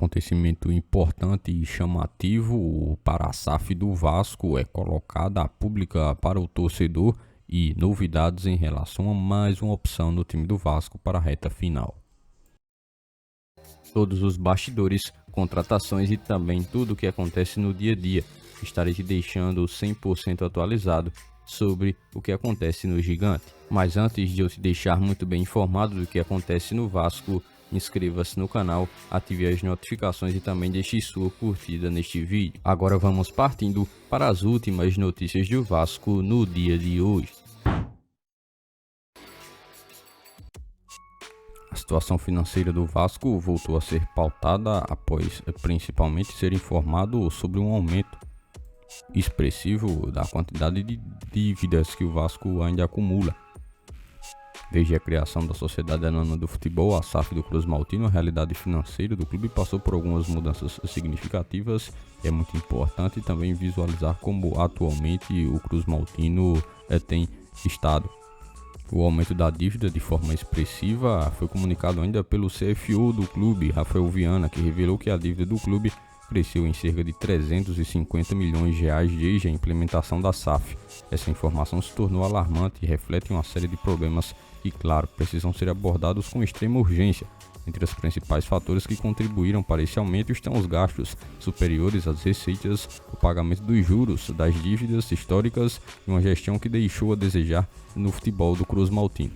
acontecimento importante e chamativo para a SAF do Vasco é colocada a pública para o torcedor e novidades em relação a mais uma opção no time do Vasco para a reta final. Todos os bastidores, contratações e também tudo o que acontece no dia a dia. Estarei te deixando 100% atualizado sobre o que acontece no Gigante. Mas antes de eu te deixar muito bem informado do que acontece no Vasco, inscreva-se no canal, ative as notificações e também deixe sua curtida neste vídeo. Agora vamos partindo para as últimas notícias do Vasco no dia de hoje. A situação financeira do Vasco voltou a ser pautada após principalmente ser informado sobre um aumento expressivo da quantidade de dívidas que o Vasco ainda acumula. Desde a criação da Sociedade Anônima do Futebol, a SAF do Cruz Maltino, a realidade financeira do clube passou por algumas mudanças significativas. É muito importante também visualizar como atualmente o Cruz Maltino tem estado. O aumento da dívida de forma expressiva foi comunicado ainda pelo CFO do clube, Rafael Viana, que revelou que a dívida do clube cresceu em cerca de 350 milhões de reais desde a implementação da SAF. Essa informação se tornou alarmante e reflete uma série de problemas que, claro, precisam ser abordados com extrema urgência. Entre os principais fatores que contribuíram para esse aumento estão os gastos superiores às receitas, o pagamento dos juros das dívidas históricas e uma gestão que deixou a desejar no futebol do Cruz Maltino.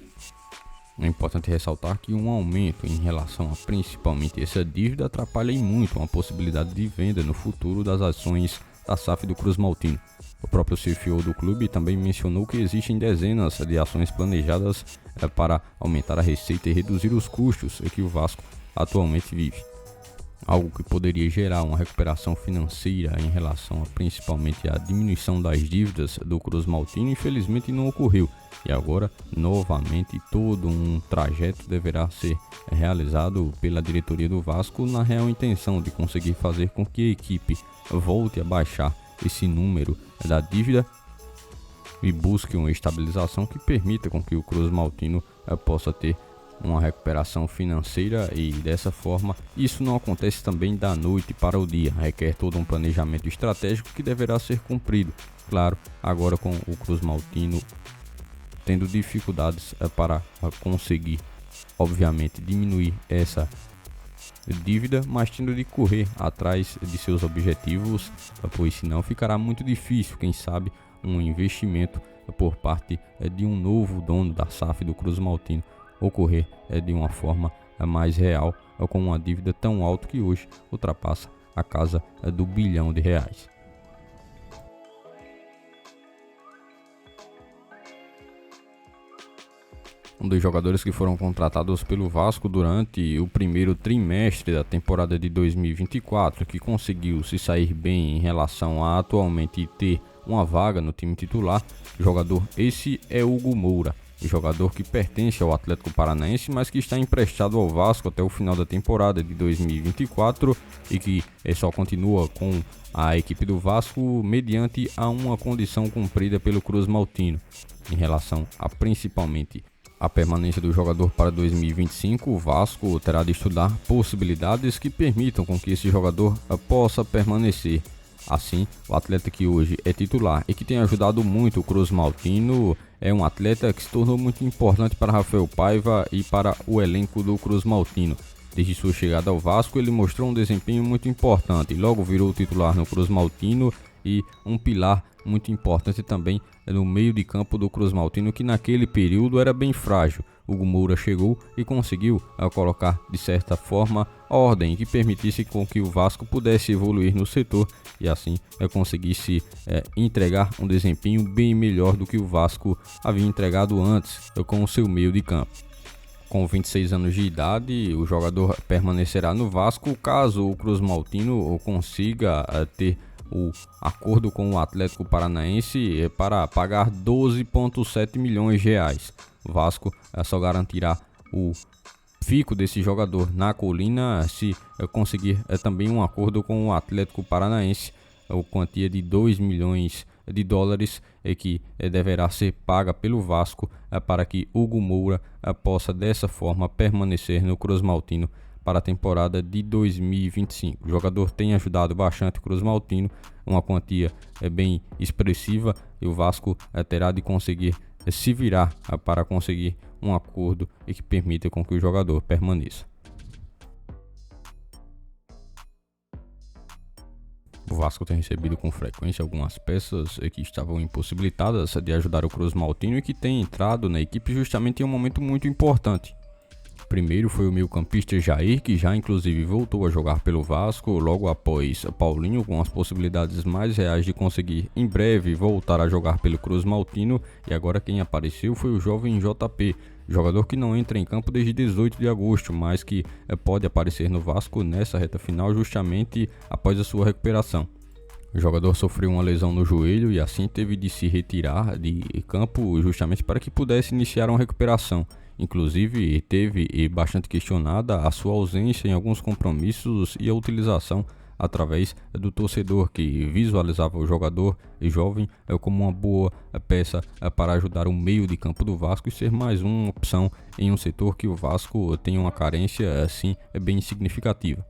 É importante ressaltar que um aumento em relação a principalmente essa dívida atrapalha em muito uma possibilidade de venda no futuro das ações da SAF do Cruz Maltino. O próprio CFO do clube também mencionou que existem dezenas de ações planejadas para aumentar a receita e reduzir os custos que o Vasco atualmente vive. Algo que poderia gerar uma recuperação financeira em relação a principalmente a diminuição das dívidas do Cruz Maltino, infelizmente não ocorreu. E agora, novamente, todo um trajeto deverá ser realizado pela diretoria do Vasco na real intenção de conseguir fazer com que a equipe volte a baixar esse número da dívida e busque uma estabilização que permita com que o Cruz Maltino possa ter uma recuperação financeira, e dessa forma isso não acontece também da noite para o dia, requer todo um planejamento estratégico que deverá ser cumprido. Claro, agora com o Cruz Maltino tendo dificuldades para conseguir, obviamente, diminuir essa dívida, mas tendo de correr atrás de seus objetivos, pois senão ficará muito difícil, quem sabe, um investimento por parte de um novo dono da SAF do Cruz Maltino ocorrer de uma forma mais real, com uma dívida tão alta que hoje ultrapassa a casa do R$ 1 bilhão. Um dos jogadores que foram contratados pelo Vasco durante o primeiro trimestre da temporada de 2024, que conseguiu se sair bem em relação a atualmente ter uma vaga no time titular, jogador esse é Hugo Moura, jogador que pertence ao Atlético Paranaense, mas que está emprestado ao Vasco até o final da temporada de 2024 e que só continua com a equipe do Vasco mediante a uma condição cumprida pelo Cruz Maltino. Em relação a principalmente a permanência do jogador para 2025, o Vasco terá de estudar possibilidades que permitam com que esse jogador possa permanecer. Assim, o atleta que hoje é titular e que tem ajudado muito o Cruz Maltino é um atleta que se tornou muito importante para Rafael Paiva e para o elenco do Cruz Maltino. Desde sua chegada ao Vasco, ele mostrou um desempenho muito importante, logo virou titular no Cruz Maltino e um pilar muito importante também no meio de campo do Cruz Maltino, que naquele período era bem frágil. Hugo Moura chegou e conseguiu colocar de certa forma ordem que permitisse com que o Vasco pudesse evoluir no setor e assim conseguisse entregar um desempenho bem melhor do que o Vasco havia entregado antes com o seu meio de campo. Com 26 anos de idade, o jogador permanecerá no Vasco caso o Cruz Maltino consiga ter o acordo com o Atlético Paranaense para pagar 12,7 milhões de reais. O Vasco só garantirá o fico desse jogador na Colina se conseguir também um acordo com o Atlético Paranaense, a quantia de 2 milhões de dólares que deverá ser paga pelo Vasco para que Hugo Moura possa dessa forma permanecer no Cruz Maltino para a temporada de 2025. O jogador tem ajudado bastante o Cruz Maltino, uma quantia bem expressiva, e o Vasco terá de conseguir se virar para conseguir um acordo e que permita com que o jogador permaneça. O Vasco tem recebido com frequência algumas peças que estavam impossibilitadas de ajudar o Cruz Maltino e que têm entrado na equipe justamente em um momento muito importante. Primeiro foi o meio-campista Jair, que já inclusive voltou a jogar pelo Vasco logo após Paulinho, com as possibilidades mais reais de conseguir em breve voltar a jogar pelo Cruz Maltino. E agora quem apareceu foi o jovem JP, jogador que não entra em campo desde 18 de agosto, mas que pode aparecer no Vasco nessa reta final justamente após a sua recuperação. O jogador sofreu uma lesão no joelho e assim teve de se retirar de campo justamente para que pudesse iniciar uma recuperação. Inclusive, teve bastante questionada a sua ausência em alguns compromissos e a utilização através do torcedor, que visualizava o jogador jovem como uma boa peça para ajudar o meio de campo do Vasco e ser mais uma opção em um setor que o Vasco tem uma carência assim bem significativa.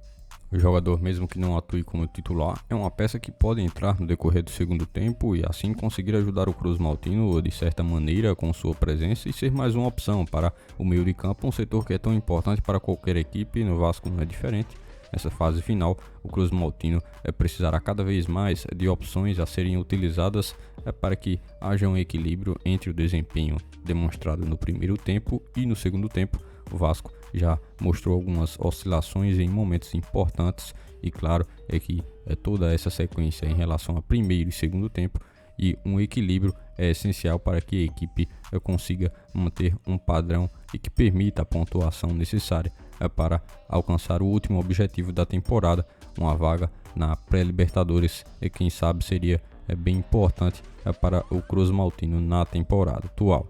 O jogador, mesmo que não atue como titular, é uma peça que pode entrar no decorrer do segundo tempo e assim conseguir ajudar o Cruz Maltino de certa maneira com sua presença e ser mais uma opção para o meio de campo, um setor que é tão importante para qualquer equipe, e no Vasco não é diferente. Nessa fase final, o Cruz Maltino precisará cada vez mais de opções a serem utilizadas para que haja um equilíbrio entre o desempenho demonstrado no primeiro tempo e no segundo tempo. O Vasco já mostrou algumas oscilações em momentos importantes e claro é que toda essa sequência em relação a primeiro e segundo tempo e um equilíbrio é essencial para que a equipe consiga manter um padrão e que permita a pontuação necessária para alcançar o último objetivo da temporada, uma vaga na pré-Libertadores, e quem sabe seria bem importante para o Cruz Maltino na temporada atual.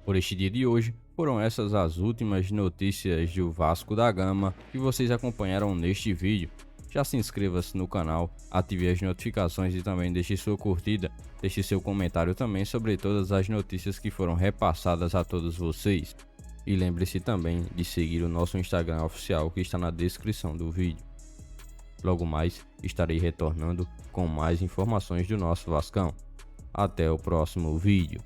Por este dia de hoje, foram essas as últimas notícias do Vasco da Gama que vocês acompanharam neste vídeo. Já se inscreva-se no canal, ative as notificações e também deixe sua curtida. Deixe seu comentário também sobre todas as notícias que foram repassadas a todos vocês. E lembre-se também de seguir o nosso Instagram oficial que está na descrição do vídeo. Logo mais estarei retornando com mais informações do nosso Vascão. Até o próximo vídeo.